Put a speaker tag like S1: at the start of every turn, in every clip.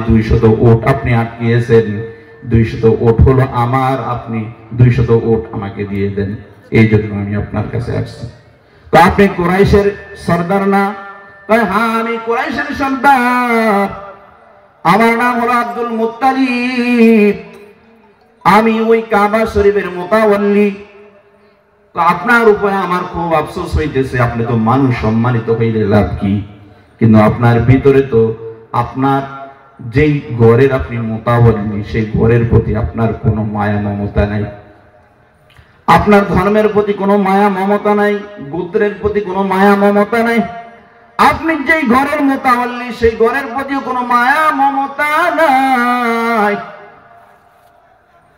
S1: 200 ওট আপনি আটকিয়েছেন, 200 ওট হলো আমার, আপনি 200 ওট আমাকে দিয়ে দেন, এই জন্য আমি আপনার কাছে আসছি। তো আপনি কুরাইশের সর্দার না? হ্যাঁ আমি কুরাইশের সর্দার, আমার নাম হলো আব্দুল মুত্তালিব, আমি ওই কাবা শরীফের মুতাওয়াল্লি। তো আপনার উপরে আমার খুব আফসোস হইতেছে, আপনি তো মানুষ, সম্মানিত হইলে লাভ কি? কিন্তু আপনার ভিতরে তো আপনার যেই ঘরের আপনি মুতাওয়াল্লি, সেই ঘরের প্রতি আপনার কোনো মায়া মমতা নাই, আপনার ধর্মের প্রতি কোনো মায়া মমতা নাই, গোত্রের প্রতি কোনো মায়া মমতা নাই, আপনি যেই ঘরের মুতাওয়াল্লি সেই ঘরের প্রতিও কোনো মায়া মমতা নাই।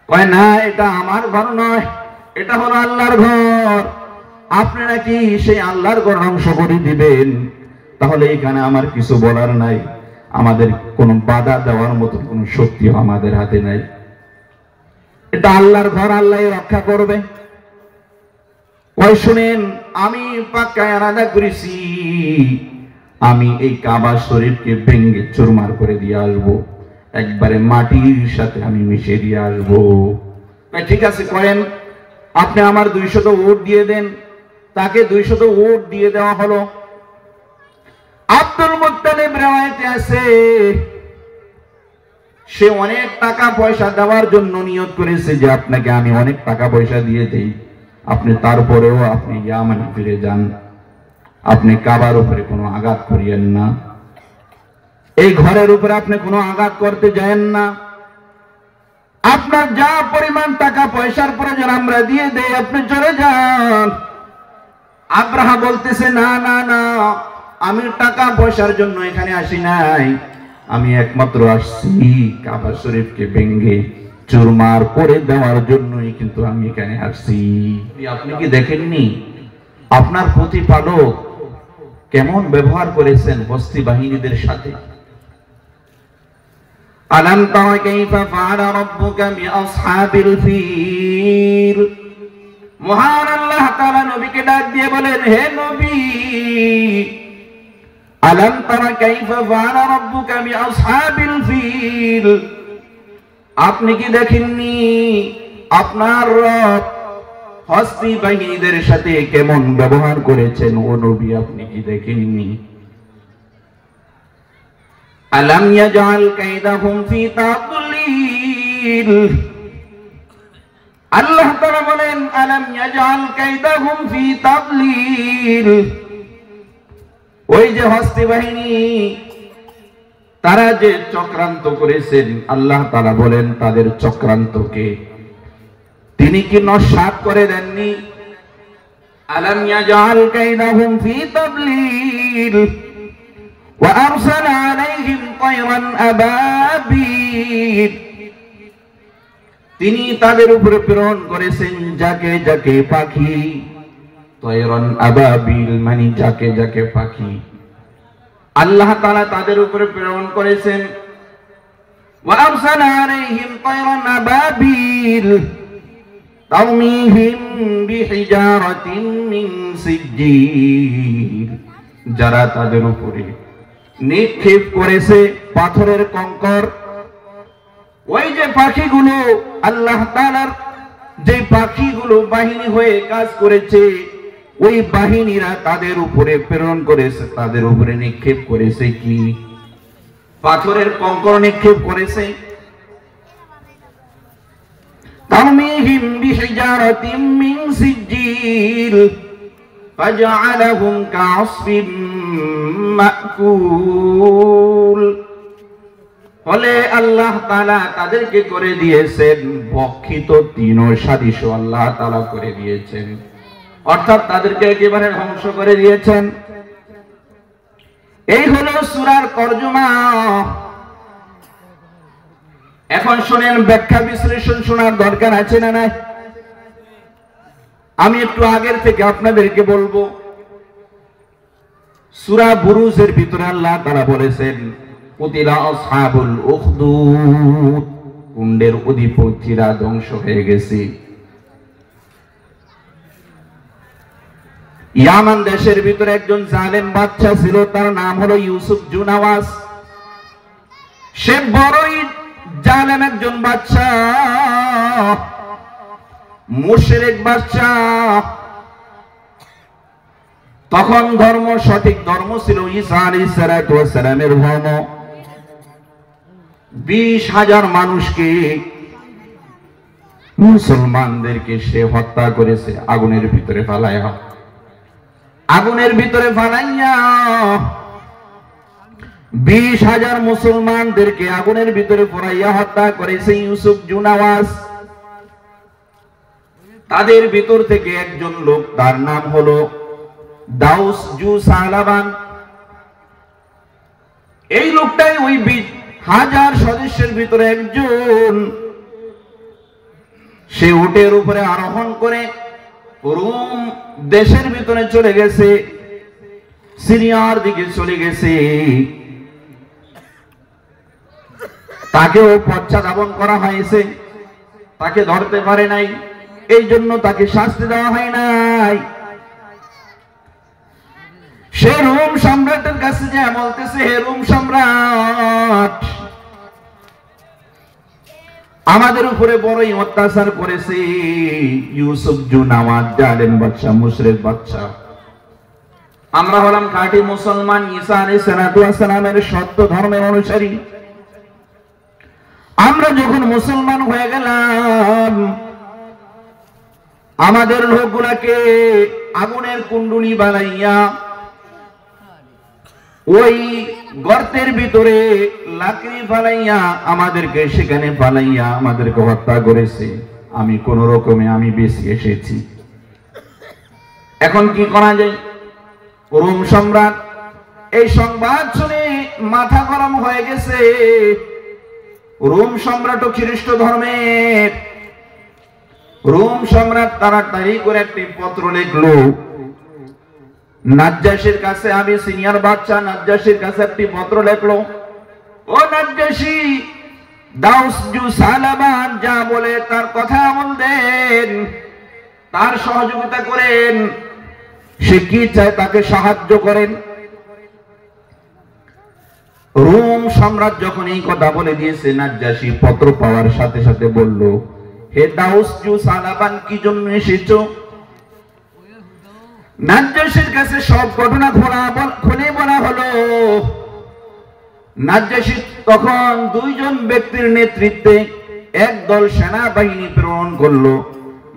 S1: কয় না, এটা আমার ঘর নয়, এটা হলো আল্লাহর ঘর, আপনি নাকি সেই আল্লাহর ঘর ধ্বংস করে দিবেন, তাহলে এখানে আমার কিছু বলার নাই, আমাদের কোনো বাধা দেওয়ার মতো কোনো শক্তি আমাদের হাতে নাই, এটা আল্লাহর ঘর, আল্লাহ রক্ষা করবে। কয় শুনেন, আমি পাক্কা ইরাদা করেছি, আমি এই কাবা শরীফকে ভেঙে চুরমার করে দিয়ে আসবো, একবারে মাটির সাথে আমি মিশে দিয়ে আসবো। ঠিক আছে করেন, আপনি আমার 200 ওট দিয়ে দেন। তাকে 200 ওট দিয়ে দেওয়া হলো। আব্দুল মুত্তালিব riwayate আছে, সে অনেক টাকা পয়সা দেওয়ার জন্য নিয়ত করেছে যে আপনাকে আমি অনেক টাকা পয়সা দিয়ে দেই, আপনি তারপরেও আপনি ইয়ামানে ফিরে যান, আপনি কাবার উপরে কোনো আঘাত করিয়েন না, এই ঘরের উপরে আপনি কোনো আঘাত করতে যায়েন না, আপনার যা পরিমাণ টাকা পয়সার প্রয়োজন আমরা দিয়ে দেই, আপনি চলে যান। আব্রাহা বলতেছে না না না, আমি টাকা পয়সার জন্য এখানে আসি নাই, আমি একমাত্র আসছি কাবা শরীফকে ভেঙে চুরমার করে দেওয়ার জন্যই কিন্তু আমি এখানে আসছি। আপনি কি দেখেননি আপনার প্রতিপালক কেমন ব্যবহার করেছেন বস্তি বাহিনীদের সাথে? আলাম তারা কাইফা ফাআলা রাব্বুকা বিআসহাবিল ফিল। মহান আল্লাহ তাআলা নবীকে ডাক দিয়ে বলেন, হে নবী, আলাম তারা কাইফা ফাআলা রাব্বুকা বিআসহাবিল ফিল, আপনি কি দেখেননি আপনার রব হস্তি বাহিনীদের সাথে কেমন ব্যবহার করেছেন? ও নবী, আপনি কি দেখেননি? আলাম ইয়াজআল কাইদাহুম ফি তাদলিল। আল্লাহ তাআলা বলেন, আলাম ইয়াজআল কাইদাহুম ফি তাদলিল। ওই যে হস্তি বাহিনী, তারা যে চক্রান্ত করেছেন, আল্লাহ তাআলা বলেন তাদের চক্রান্তকে তিনি কি নস্যাৎ করে দেননি? আলাম ইয়াজআল কাইদাহুম ফি তাদলিল ওয়া আরসালা আলাইহিম তায়রান আবাবিল। তিনি তাদের উপরে প্রেরণ করেছেন যাকে যাকে পাখি, তায়রান আবাবিল মানে যাকে যাকে পাখি আল্লাহ তাআলা তাদের উপরে প্রেরণ করেছেন। ওয়া আরসালা আলাইহিম তায়রান আবাবিল তারমিহিম বিহিজারাতিন মিন সিজ্জিল। যারা তাদের উপরে নিক্ষেপ করেছে পাথরের কঙ্কর। ওই যে পাখিগুলো, আল্লাহ তাআলার যে পাখিগুলো বাহিনী হয়ে কাজ করেছে, ওই বাহিনীরা তাদের উপরে প্রেরণ করেছে, তাদের উপরে নিক্ষেপ করেছে কি? পাথরের কঙ্কর নিক্ষেপ করেছে। তারমিহিম বিহিজারাতিন মিন সিজ্জিল ফাজআলাহুম কাআসফিম মাকুল। ফলে আল্লাহ তাআলা তাদেরকে করে দিয়েছেন ভক্ষিত তৃণ সদৃশ, আল্লাহ তাআলা করে দিয়েছেন, অর্থাৎ তাদেরকে একেবারে ধ্বংস করে দিয়েছেন। এই হলো সূরার তরজমা। এখন শুনেন, ব্যাখ্যা বিশ্লেষণ শোনার দরকার আছে না নাই? আমি একটু আগের থেকে আপনাদেরকে বলবো। সূরা বুরুজের ভিতরে আল্লাহ তাআলা বলেছেন, কুতিলা আসহাবুল উখদুদ, কুণ্ডের অধিপতিরা ধ্বংস হয়ে গেছে। ইয়ামান দেশের ভিতরে একজন জালেম বাদশা ছিল, তার নাম হলো ইউসুফ জুনাওয়াস। সে বড়ই জালেম একজন বাদশা, মুশরিক বাদশা। তখন ধর্ম, সঠিক ধর্ম ছিল ঈসা আলাইহিস সালাতু ওয়াস সালামের ধর্ম। 20,000 মানুষকে, মুসলমানদেরকে সে হত্যা করেছে আগুনের ভিতরে ফালাইয়া। আগুনের ভিতরে ফালাইয়া 20,000 মুসলমানদেরকে আগুনের ভিতরে পোড়াইয়া হত্যা করেছে ইউসুফ জুনাওয়াজ। তাদের ভিতর থেকে একজন লোক, তার নাম হলো দাউস জু সালাবান। এই লোকটাই ওই 20,000 সদস্যের ভিতরে একজন। সে উটের উপরে আরোহণ করে রোম দেশের ভিতরে চলে গেছে, সিরিয়ার দিকে চলে গেছে। তাকেও পশ্চাৎধাবন করা হয়েছে, তাকে ধরতে পারে নাই, এই জন্য তাকে শাস্তি দেওয়া হয় নাই। সে রোম সম্রাটের কাছে যে বলতেছে, হে রোম সম্রাট, আমাদের উপরে বড়ই অত্যাচার করেছে ইউসুফ জুনাওয়াজ, জালেম বাদশা, মুশরিক বাদশা। আমরা হলাম খাঁটি মুসলমান, ঈসা আলাইহিস সালাতু ওয়াস সালামের সত্য ধর্মের অনুসারী। আমরা যখন মুসলমান হয়ে গেলাম, আমাদের লোকগুলাকে আগুনের কুণ্ডুলি বানাইয়া ওই গর্তের ভিতরে লাকড়ি ফালাইয়া আমাদেরকে সেখানে ফালাইয়া আমাদেরকে হত্যা করেছে। আমি কোন রকমে আমি বেঁচে এসেছি। এখন কি করা যায়? রোম সম্রাট এই সংবাদ শুনে মাথা গরম হয়ে গেছে। রোম সম্রাট ও খ্রিস্ট ধর্মের। রোম সম্রাট তাড়াতাড়ি করে একটি পত্র লিখলো নাজ্জাশীর কাছে। আমি সিনিয়র বাদশা, নাজ্জাশীর কাছে একটি পত্র লিখলো, ও নাজ্জাশী, দাউস জু সালাবান যা বলে তার কথা আমল দেন, তার সহযোগিতা করেন, সে কি চায় তাকে সাহায্য করেন। রোম সম্রাট যখন এই কথা বলে দিয়েছে, নাজ্জাশী পত্র পাওয়ার সাথে সাথে বলল, হে দাউস জু সালাবান, কি জন্য এসেছো? নাজ্জাশীর কাছে সব ঘটনা খুলে বলা হলো। নাজ্জাশী তখন 2 জন ব্যক্তির নেতৃত্বে একদল সেনাবাহিনী প্রেরণ করলো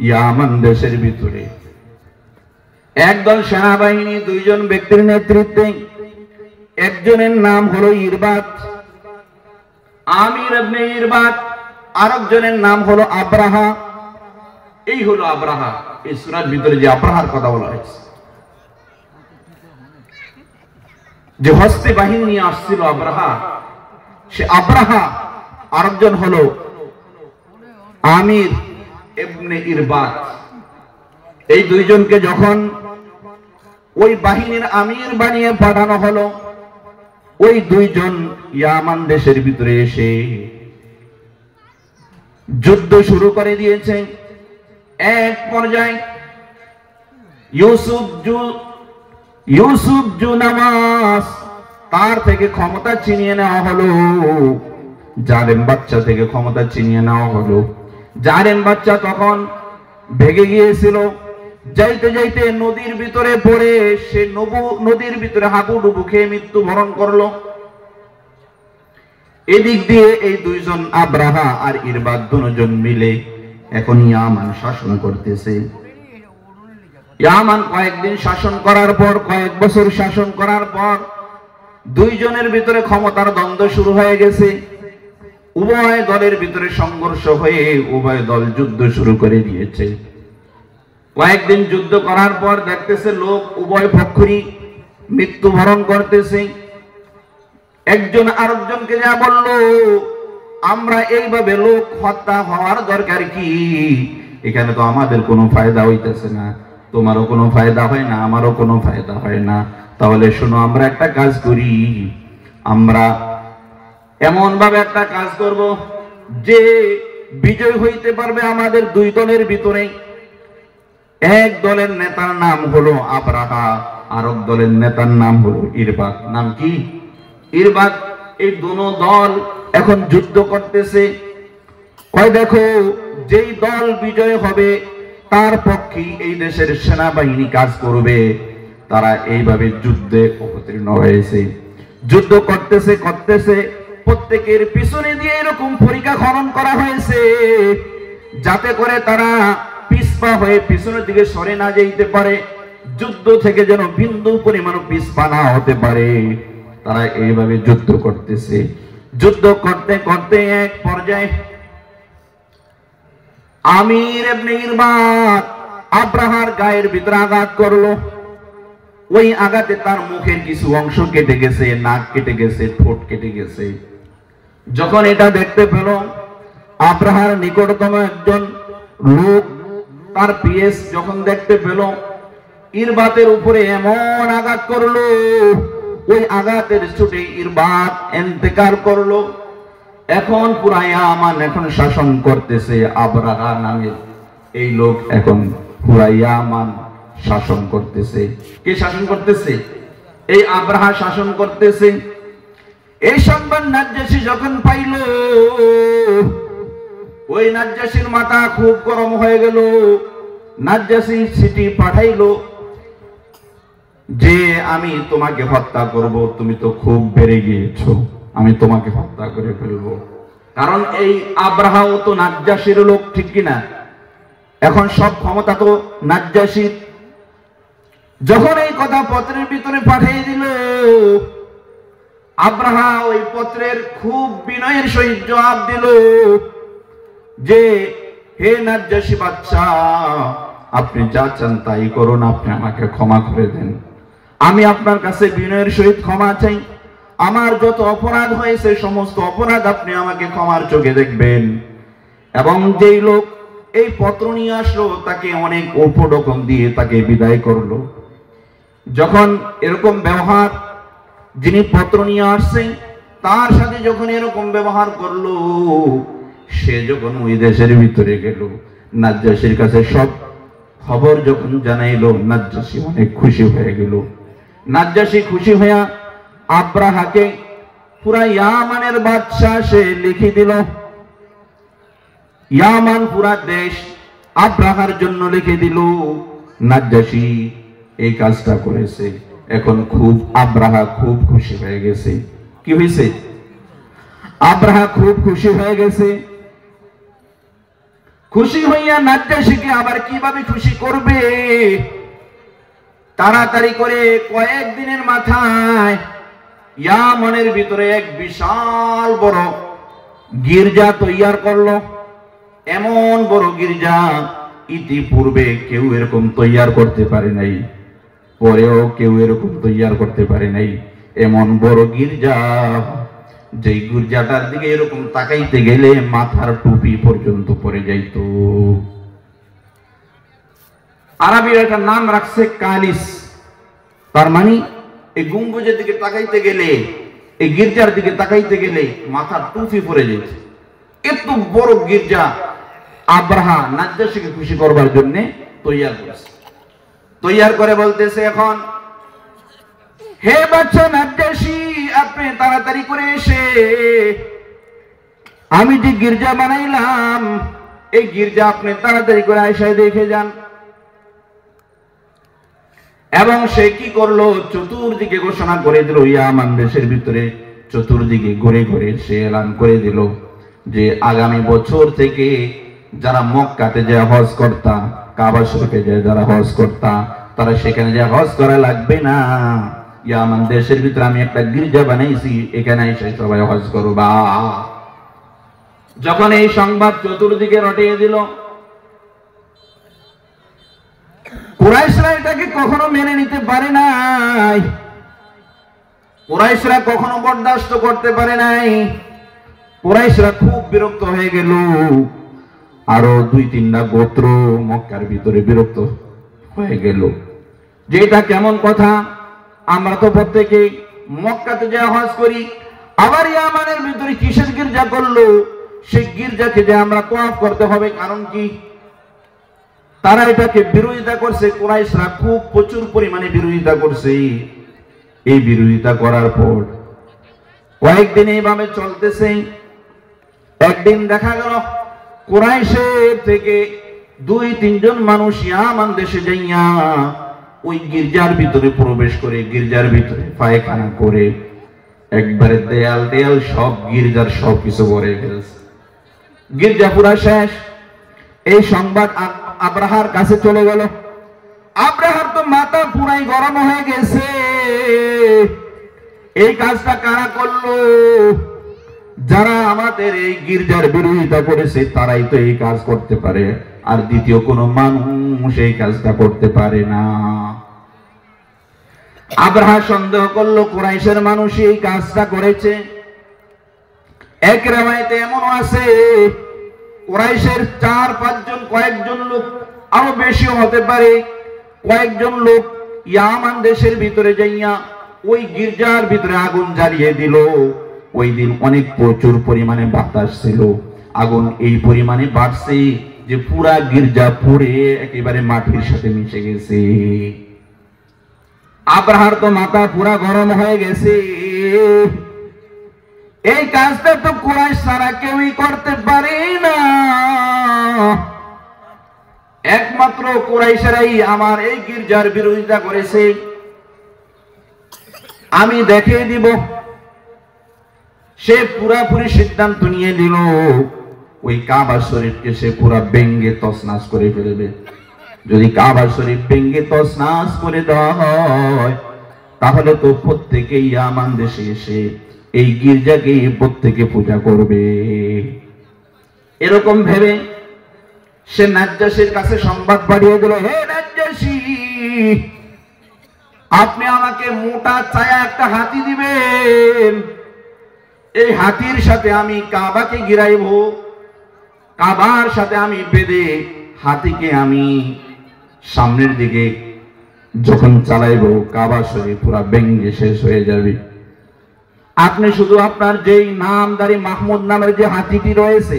S1: ইয়ামান দেশের ভিতরে। একদল সেনাবাহিনী 2 জন ব্যক্তির নেতৃত্বে, একজনের নাম হলো ইরবাদ, আমির ইবনে ইরবাদ, আরেকজনের নাম হলো আব্রাহা। এই হলো আব্রাহা। এই সূরার ভিতরে যে আব্রাহার কথা বলা হয়েছে, যে হস্তে বাহিনী নিয়ে আসছিল আব্রাহা, সে আব্রাহা। আরেকজন হলো আমির ইবনে ইরবাদ। এই 2 জনকে যখন ওই বাহিনীর আমির বানিয়ে পাঠানো হলো, ওই 2 জন ইয়ামান দেশের ভিতরে এসে যুদ্ধ শুরু করে দিয়েছে। এক পর্যায়ে ইউসুফ জুনাওয়াজ, তার থেকে ক্ষমতা ছিনিয়ে নেওয়া হলো। জালেম বাচ্চা থেকে ক্ষমতা ছিনিয়ে নেওয়া হলো। জালেম বাচ্চা তখন ভেগে গিয়েছিল। যাইতে যাইতে নদীর ভিতরে পড়ে সে নদীর ভিতরে হাবুডুবু খেয়ে মৃত্যুবরণ করলো। এদিক দিয়ে এই 2 জন আব্রাহা আর ইরবাদ 2 জন মিলে এখন ইয়ামান শাসন করতেছে। ইয়ামান কয়েকদিন শাসন করার পর, কয়েক বছর শাসন করার পর 2 জনের ভিতরে ক্ষমতার দ্বন্দ্ব শুরু হয়ে গেছে। উভয় দলের ভিতরে সংঘর্ষ হয়ে উভয় দল যুদ্ধ শুরু করে দিয়েছে। কয়েকদিন যুদ্ধ করার পর দেখতেছে লোক উভয় পক্ষই মৃত্যুবরণ করতেছে। একজন আরেকজনকে যা বলল, আমরা এইভাবে লোক হত্যা হওয়ার দরকার কি? এখানে তো আমাদের কোনো ফায়দা হইতেছে না, তোমারও কোনো ফায়দা হয় না, আমারও কোনো ফায়দা হয় না। তাহলে শোনো, আমরা একটা কাজ করি, আমরা এমন ভাবে একটা কাজ করব যে বিজয় হইতে পারবে আমাদের 2 দলের ভিতরে। এক দলের নেতার নাম হলো আব্রাহা, আর এক দলের নেতার নাম হলো ইরবাদ। নাম কি? ইরবাদ। এই 2 দল এখন যুদ্ধ করতেছে। কয় দেখো, যেই দল বিজয় হবে তার পক্ষে এই দেশের সেনাবাহিনী কাজ করবে। তারা এইভাবে যুদ্ধে অবতীর্ণ হয়েছে। যুদ্ধ করতেছে করতেছে প্রত্যেকের পিছনে দিয়ে এরকম পরীক্ষা খনন করা হয়েছে, যাতে করে তারা পিছপা হয়ে পিছনের দিকে সরে না যেতে পারে, যুদ্ধ থেকে যেন বিন্দু পরিমাণ পিছপা না হতে পারে। তারা এইভাবে যুদ্ধ করতেছে। যুদ্ধ করতে করতে এক পর্যায়ে আমির ইবনে ইরবাদ আব্রাহার গায়ের ভিতরে আঘাত করলো। ওই আঘাতে তার মুখের কিছু অংশ কেটে গেছে, নাক কেটে গেছে, ঠোঁট কেটে গেছে। যখন এটা দেখতে পেল, আব্রাহার নিকটতম একজন লোক তার পিএস যখন দেখতে পেল, ইরবাতের উপরে এমন আঘাত করলো, ওই আঘাতের চোটে ইরবাত ইন্তেকাল করলো। এখন পুরা ইয়ামান এখন শাসন করতেছে আব্রাহা নামের এই লোক, এখন পুরা ইয়ামান শাসন করতেছে। কে শাসন করতেছে? এই আব্রাহা শাসন করতেছে। এই সংবাদ নাজ্জাশী যখন পাইল, ওই নাজ্জাশীর মাথা খুব গরম হয়ে গেল। নাজ্জাশী চিঠি পাঠাইলো যে আমি তোমাকে হত্যা করব, তুমি তো খুব বেড়ে গিয়েছো, আমি তোমাকে হত্যা করে ফেলবো। কারণ এই আব্রাহাও তো নাজ্জাশীর লোক, ঠিক কিনা? এখন সব ক্ষমতা তো নাজ্জাশীর। যখন এই কথা পত্রের ভিতরে পাঠিয়ে দিল, আব্রাহা ওই পত্রের খুব বিনয়ের সহিত জবাব দিল যে, হে নাজ্জাশী বাদশা, আপনি যা চান তাই করুন, আপনি আমাকে ক্ষমা করে দেন। আমি আপনার কাছে বিনয়ের সহিত ক্ষমা চাই। আমার যত অপরাধ হয়েছে সমস্ত অপরাধ আপনি আমাকে ক্ষমার চোখে দেখবেন। এবং যেই লোক এই পত্র নিয়ে আসলো তাকে অনেক উপঢৌকন দিয়ে তাকে বিদায় করলো। যখন এরকম ব্যবহার, যিনি পত্র নিয়ে আসছেন তার সাথে যখন এরকম ব্যবহার করলো, সে যখন ওই দেশের ভিতরে গেল, নাজ্জাশীর কাছে সব খবর যখন জানাইলো, নাজ্জাশী অনেক খুশি হয়ে গেল। নাজ্জাশী খুশি হইয়া আব্রাহাকে পুরা ইয়ামানের বাদশা সে লিখে দিল। ইয়ামান পুরা দেশ আব্রাহার জন্য লিখে দিল। নাজ্জাশী এই কাজটা করেছে। এখন খুব আব্রাহা খুব খুশি হয়ে গেছে। কি হয়েছে? আব্রাহা খুব খুশি হয়ে গেছে। খুশি হইয়া নাজ্জাশীকে আবার কিভাবে খুশি করবে, তাড়াতাড়ি করে কয়েকদিনের মাথায় ইয়ামানের ভিতরে এক বিশাল বড় গির্জা তৈয়ার করলো। এমন বড় গির্জা ইতিপূর্বে কেউ এরকম তৈয়ার করতে পারে নাই, পরেও কেউ এরকম তৈয়ার করতে পারে নাই। এমন বড় গির্জা, যে গির্জাটার দিকে এরকম তাকাইতে গেলে মাথার টুপি পর্যন্ত পড়ে যাইত। আরবির একটা নাম রাখছে কালিস, তার মানে এই গম্বুজের দিকে তাকাইতে গেলে, এই গির্জার দিকে তাকাইতে গেলে মাথার টুপি পড়ে যেত। এত বড় গির্জা আব্রাহা নাজ্জাশীকে খুশি করবার জন্য তৈয়ার করেছে। তৈয়ার করে বলতেছে, এখন হে বাদশা নাজ্জাশী, আপনি তাড়াতাড়ি করে এসে আমি যে গির্জা বানাইলাম এই গির্জা আপনি তাড়াতাড়ি করে আয়সায় দেখে যান। এবং সে কি করলো, চতুর্দিকে ঘোষণা করে দিল, ইয়ামান দেশের ভিতরে চতুর্দিকে ঘুরে ঘুরে সে এলান করে দিল যে আগামী বছর থেকে যারা মক্কাতে যে হজ করতা, কাবা শরীফে যে যারা হজ করতা, তারা সেখানে যে হজ করা লাগবে না। ইয়ামান দেশের ভিতরে আমি একটা গির্জা বানাইছি, এখানে এসে সবাই হজ করবা। যখন এই সংবাদ চতুর্দিকে রটিয়ে দিল, কুরাইশরা এটাকে কখনো মেনে নিতে পারে নাই, কুরাইশরা কখনো বরদাস্ত করতে পারে নাই। কুরাইশরা খুব বিরক্ত হয়ে গেল। আরো 2-3টা গোত্র মক্কার ভিতরে বিরক্ত হয়ে গেল যে এটা কেমন কথা, আমরা তো প্রত্যেকে মক্কাতে যা হজ করি, আবার ইয়ামানের ভিতরে কিসের গির্জা করলো? সেই গির্জাকে যে আমরা তওয়াফ করতে হবে, কারণ কি? তারা এটাকে বিরোধিতা করছে। কুরাইশরা খুব প্রচুর পরিমাণে বিরোধিতা করছে। এই বিরোধিতা করার পর কয়েকদিন এইভাবে চলতেছে। একদিন দেখা গেল কুরাইশের থেকে 2-3 জন মানুষ ইয়ামান দেশে যাইয়া ওই গির্জার ভিতরে প্রবেশ করে, গির্জার ভিতরে পায়খানা করে একবারে দেয়াল দেয়াল সব গির্জার সব কিছু ভরে ফেলছে। গির্জা পুরা শেষ। এই সংবাদ আব্রাহার কাছে চলে গেল। আব্রাহার তো মাথা পুরাই গরম হয়ে গেছে। এই কাজটা কারা করলো? যারা আমাদের এই গির্জার বিরোধিতা করেছে তারাই তো এই কাজ করতে পারে, আর দ্বিতীয় কোনো মানুষ এই কাজটা করতে পারে না। আব্রাহা সন্দেহ করলো কুরাইশের মানুষ এই কাজটা করেছে। এক রিওয়ায়াতে এমন আছে কুরাইশের 4-5 জন, কয়েকজন লোক, আরো বেশিও হতে পারে, কয়েকজন লোক ইয়ামান দেশের ভিতরে যাইয়া ওই গির্জার ভিতরে আগুন জ্বালিয়ে দিল। ওই দিন অনেক প্রচুর পরিমাণে বাতাস ছিল, আগুন এই পরিমাণে বাড়ছে যে পুরা গির্জা পুড়ে একেবারে মাটির সাথে মিশে গেছে। আব্রাহার তো মাথা পুরা গরম হয়ে গেছে। এই কাজটা তো কুরাইশ ছাড়া কেউই করতে পারে না, একমাত্র কুরাইশেরাই আমার এই গির্জার বিরোধিতা করেছে। আমি দেখিয়ে দিব। সে পুরাপুরি সিদ্ধান্ত নিয়ে নিল ওই কাবা শরীফকে সে পুরা ভেঙ্গে তছনছ করে ফেলবে। যদি কাবা শরীফ ভেঙ্গে তছনছ করে দেওয়া হয় তাহলে তো প্রত্যেকে ইয়ামান দেশে এসে এই গির্জাকে প্রত্যেকে পূজা করবে। এরকম ভেবে সে নাজ্জাশীর কাছে সংবাদ পাঠিয়ে দিল, হে নাজ্জাশী, আপনি আমাকে মোটা ছায়া একটা হাতি দিবেন। এই হাতির সাথে আমি কাবাকে গিরাইব, কাবার সাথে আমি বেঁধে হাতিকে আমি সামনের দিকে যখন চালাইব কাবা শরীফ পুরা ভেঙ্গে শেষ হয়ে যাবে। আপনি শুধু আপনার যেই নামদারি মাহমুদ নামের যে হাতিটি রয়েছে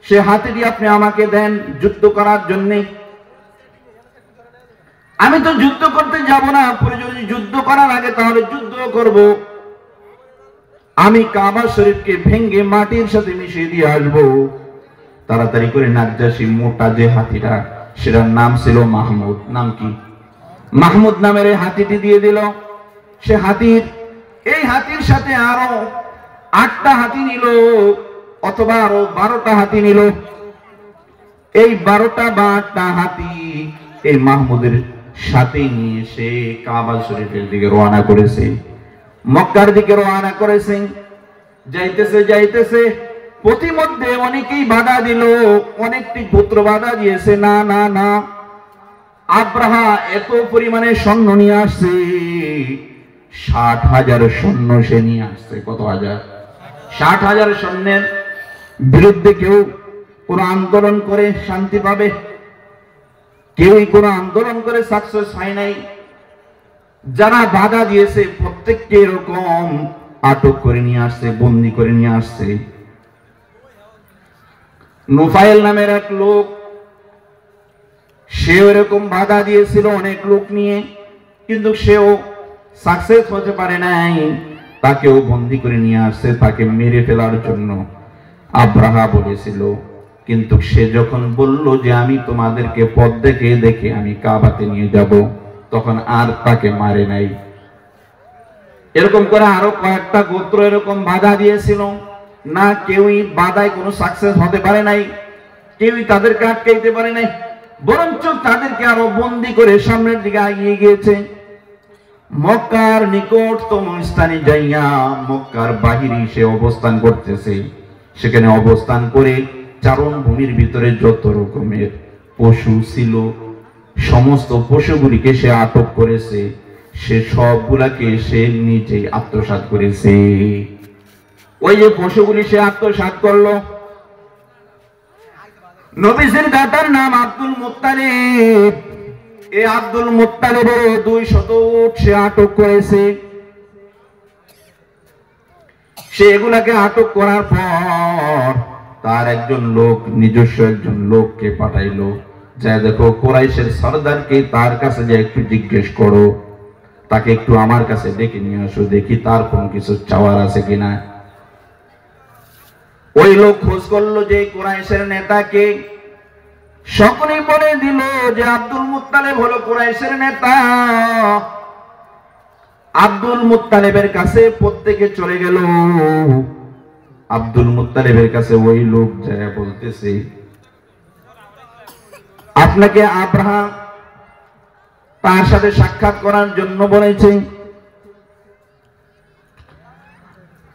S1: সে হাতিটি আপনি আমাকে দেন যুদ্ধ করার জন্য। আমি তো যুদ্ধ করতে যাব না, যদি যুদ্ধ করার আগে তাহলে যুদ্ধ করব। আমি কাবা শরীফকে ভেঙ্গে মাটির সাথে মিশিয়ে দিয়ে আসবো। তাড়াতাড়ি করে নাজ্জাশী মোটা যে হাতিটা, সেটার নাম ছিল মাহমুদ। নাম কি? মাহমুদ নামের এই হাতিটি দিয়ে দিল। সে এই হাতির সাথে আরো 8টা হাতি নিল, অথবা আরো 12টা হাতি নিল। এই 12টা বা 8টা হাতি এই মাহমুদের সাথে নিয়ে সে কাবা শরীফের দিকে রওনা করেছে, মক্কার দিকে রওনা করেছে। যাইতেছে প্রতিমধ্যে অনেকেই বাধা দিল, অনেকটি গোত্র বাধা দিয়েছে। না না না, আব্রাহা এত পরিমাণে সৈন্য নিয়ে আসছে, 60,000 সৈন্য সে নিয়ে আসছে। কত হাজার? 60,000 সৈন্যের বিরুদ্ধে কেউ কোন আন্দোলন করে শান্তি পাবে? কেউই কোন আন্দোলন করে সাকসেস হয় নাই। যারা বাধা দিয়েছে প্রত্যেককে এরকম আটক করে নিয়ে আসছে, বন্দী করে নিয়ে আসছে। নুফাইল নামের এক লোক, সেও এরকম বাধা দিয়েছিল অনেক লোক নিয়ে, কিন্তু সেও সাকসেস হতে পারে নাই। তাকেও বন্দী করে নিয়ে আসছে তাকে মেরে ফেলার জন্য। আব্রাহা বলেছিল, কিন্তু সে যখন বলল যে আমি তোমাদেরকে পথ দেখে আমি কাবাতে নিয়ে যাব, তখন আর তাকে মারে নাই। এরকম করে আরো কয়েকটা গোত্র এরকম বাধা দিয়েছিল, না কেউই বাধায় কোনো সাকসেস হতে পারে নাই, কেউই তাদেরকে আটকাইতে পারে নাই, বরঞ্চ তাদেরকে আরো বন্দী করে সামনের দিকে এগিয়ে গিয়েছে। মক্কার নিকটতম স্থানে যাইয়া মক্কার বাহিরে সে অবস্থান করতেছে। সেখানে অবস্থান করে চারণ ভূমির ভিতরে যত রকমের পশু ছিল সমস্ত পশুগুলিকে সে আটক করেছে। সে সবগুলাকে সে নিজেই আত্মসাৎ করেছে। ওই যে পশুগুলি সে আত্মসাৎ করলো। নবীর দাতার নাম আব্দুল মুত্তালিব। এই আব্দুল মুত্তালিবের 200 উট সে আটক করেছে। সে এগুলাকে আটক করার পর তার একজন লোক, নিজস্ব একজন লোককে পাঠাইলো, যা দেখো কুরাইশের সরদারকে তার কাছে যে একটু জিজ্ঞেস করো, তাকে একটু আমার কাছে ডেকে নিয়ে আসো, দেখি তার কোন কিছু চাওয়ার আছে কিনা। ওই লোক খোঁজ করলো যে কুরাইশের নেতাকে, সকলেই বলে দিল যে আব্দুল মুত্তালিব হলো কুরাইশের নেতা। আব্দুল মুত্তালিবের কাছে প্রত্যেকে চলে গেল। আব্দুল মুত্তালিবের কাছে ওই লোক যায় বলতেছে, আপনাকে আব্রাহা তার সাথে সাক্ষাৎ করার জন্য বলেছে।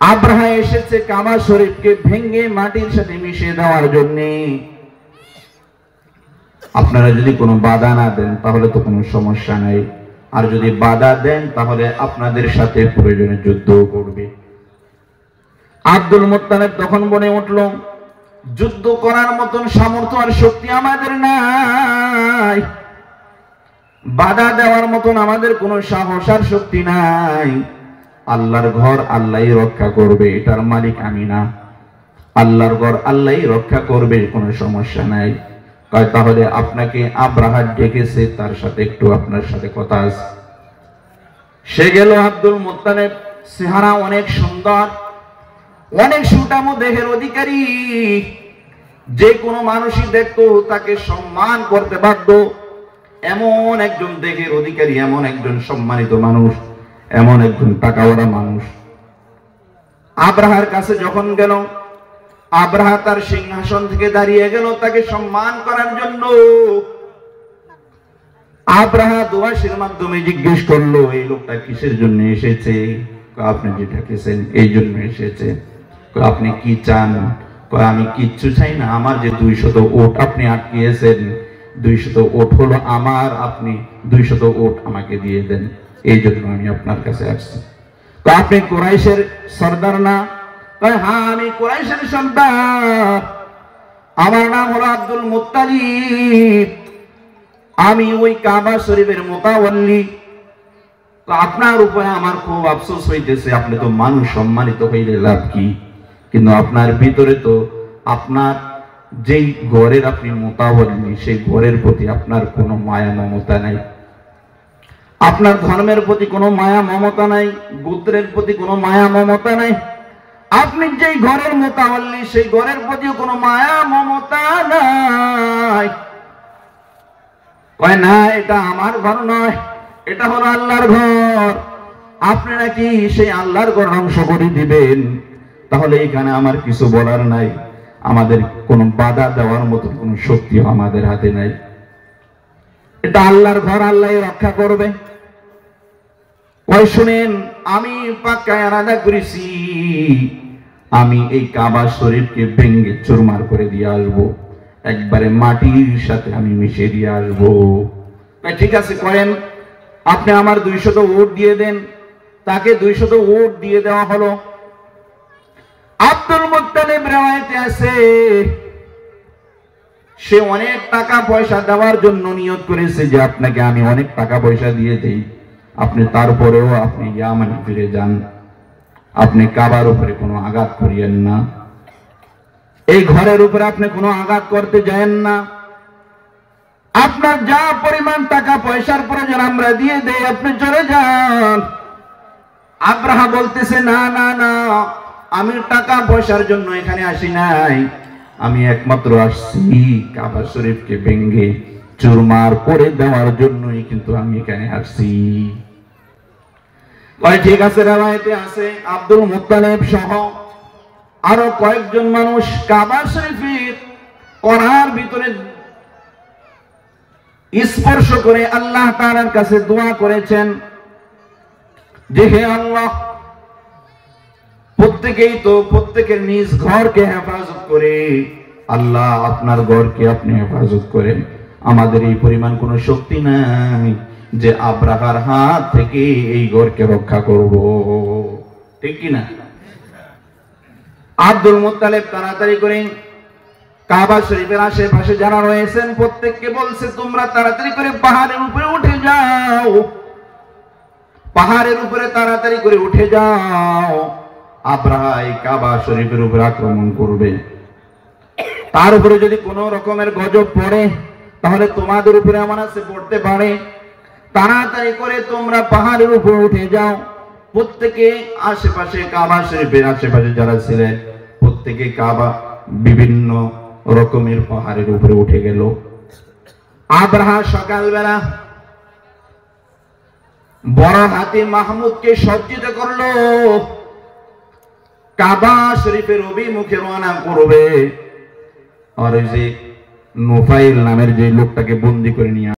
S1: আব্রাহা এসেছে কাবা শরীফকে ভেঙে মাটির সাথে মিশিয়ে দেওয়ার জন্য। আপনারা যদি কোনো বাধা না দেন তাহলে তো কোনো সমস্যা নাই, আর যদি বাধা দেন তাহলে আপনাদের সাথে প্রয়োজনে যুদ্ধ করবে। আব্দুল মুত্তালিব তখন বলে উঠল, যুদ্ধ করার মতন সামর্থ্য আর শক্তি আমাদের নাই, বাধা দেওয়ার মতন আমাদের কোনো সাহস আর শক্তি নাই। আল্লাহর ঘর আল্লাহই রক্ষা করবে, এটার মালিক আমি না। আল্লাহর ঘর আল্লাহই রক্ষা করবে, কোনো সমস্যা নাই। তাহলে আপনাকে আব্রাহা ডেকেছে, তার সাথে একটু আপনার সাথে কথা আছে। সে গেল। আব্দুল মুত্তালিব চেহারা অনেক সুন্দর, অনেক সুঠাম দেহের অধিকারী, যে কোনো মানুষই দেখতো তাকে সম্মান করতে বাধ্য। এমন একজন দেহের অধিকারী, এমন একজন সম্মানিত মানুষ, এমন একজন টাকাওয়ালা মানুষ। আব্রাহার কাছে যখন গেল, আব্রাহা তার সিংহাসন থেকে দাঁড়িয়ে গেল তাকে সম্মান করার জন্য। আব্রাহা দোয়াশের মাধ্যমে জিজ্ঞেস করলো, এই লোকটা কিসের জন্য এসেছে? আপনি যে ডেকেছেন এই জন্য এসেছে। আপনি কি চান? আমি কিচ্ছু চাই না, আমার যে 200 উট আপনি আটকিয়েছেন, 200 উট হলো আমার, আপনি 200 উট আমাকে দিয়ে দেন, এই জন্য আমি আপনার কাছে আসছি। আপনি কুরাইশের সর্দার না? হ্যাঁ, আমি কুরাইশের সর্দার, আমার নাম হলো আব্দুল মুত্তালিব, আমি ওই কাবা শরীফের মুতাওয়াল্লি। তো আপনার উপরে আমার খুব আফসোস হইতেছে, আপনি তো মানুষ, সম্মানিত হইলে লাভ কি? কিন্তু আপনার ভিতরে তো আপনার যেই ঘরের আপনি মুতাওয়াল্লি, সেই ঘরের প্রতি আপনার কোনো মায়া মমতা নাই, আপনার ধর্মের প্রতি কোনো মায়া মমতা নাই, গোত্রের প্রতি কোনো মায়া মমতা নাই। আপনি যেই ঘরের মুতাওয়াল্লি, সেই ঘরের প্রতিও কোনো মায়া মমতা নাই। কয় না, এটা আমার ঘর নয়, এটা হলো আল্লাহর ঘর। আপনি নাকি সেই আল্লাহর ঘর ধ্বংস করে দিবেন? তাহলে এখানে আমার কিছু বলার নাই, আমাদের কোনো বাধা দেওয়ার মতো কোনো শক্তি আমাদের হাতে নাই। এটা আল্লাহর ঘর, আল্লাহই রক্ষা করবে। ওই শুনেন, আমি পাক্কা ইরাদা করেছি, আমি এই কাবা শরীফকে ভেঙে চুরমার করে দিয়ে আসবো, একবারে মাটির সাথে আমি মিশিয়ে দিয়ে আসবো। ঠিক আছে, করেন, আপনি আমার 200 উট দিয়ে দেন। তাকে 200 উট দিয়ে দেওয়া হলো। আব্দুল মুত্তালিব riwayate আছে, সে অনেক টাকা পয়সা দেওয়ার জন্য নিয়ত করেছে যে আপনাকে আমি অনেক টাকা পয়সা দিয়ে দেই, আপনি তারপরেও আপনি ইয়ামানে ফিরে যান, আপনি কাবার উপরে কোনো আঘাত করিয়েন না, এই ঘরের উপরে আপনি কোনো আঘাত করতে যায়েন না, আপনার যা পরিমাণ টাকা পয়সার প্রয়োজন আমরা দিয়ে দেই, আপনি চলে যান। আব্রাহা বলতেছে, না না না, আমি টাকা পয়সার জন্য এখানে আসি নাই, আমি একমাত্র আসছি কাবা শরীফকে ভেঙে চুরমার করে দেওয়ার জন্যই কিন্তু আমি এখানে আসছি। ঠিক আছে, riwayate আছে আব্দুল মুত্তালিব সহ আরো কয়েকজন মানুষ কাবা শরীফের কোণার ভিতরে স্পর্শ করে আল্লাহ তাআলার কাছে দোয়া করেছেন যে হে আল্লাহ, প্রত্যেকের নিজ ঘরকে হেফাজত করে, আল্লাহ আপনার ঘরকে আপনি হেফাজত করেন। আমাদের এই পরিমাণ কোনো শক্তি নাই যে আব্রাহার হাত থেকে এই ঘরকে রক্ষা করব, ঠিক কি না? আব্দুল মুত্তালিব তাড়াতাড়ি করে কাবা শরীফের আশেপাশে যারা রয়েছেন প্রত্যেককে বলছে, তোমরা তাড়াতাড়ি করে পাহাড়ের উপরে উঠে যাও, পাহাড়ের উপরে তাড়াতাড়ি করে উঠে যাও, আব্রাহা এই কাবা শরীফের উপরে আক্রমণ করবে। তার উপরে যদি কোনো রকমের গজব পড়ে তাহলে তোমাদের উপরে এমন আছে পড়তে পারে। তাড়াতাড়ি করে তোমরা পাহাড়ের উপরে উঠে যাও। প্রত্যেকে আশেপাশে কাবা শরীফের আশেপাশে যারা ছিলেন থেকে কাবা বিভিন্ন রকমের পাহাড়ের উপরে উঠে গেল। আব্রাহা সকালবেলা বড় হাতি মাহমুদকে সজ্জিত করলো, কাবা শরীফের অভিমুখে রওনা করবে। আর ওই যে নুফাইল নামের যে লোকটাকে বন্দী করে নিয়ে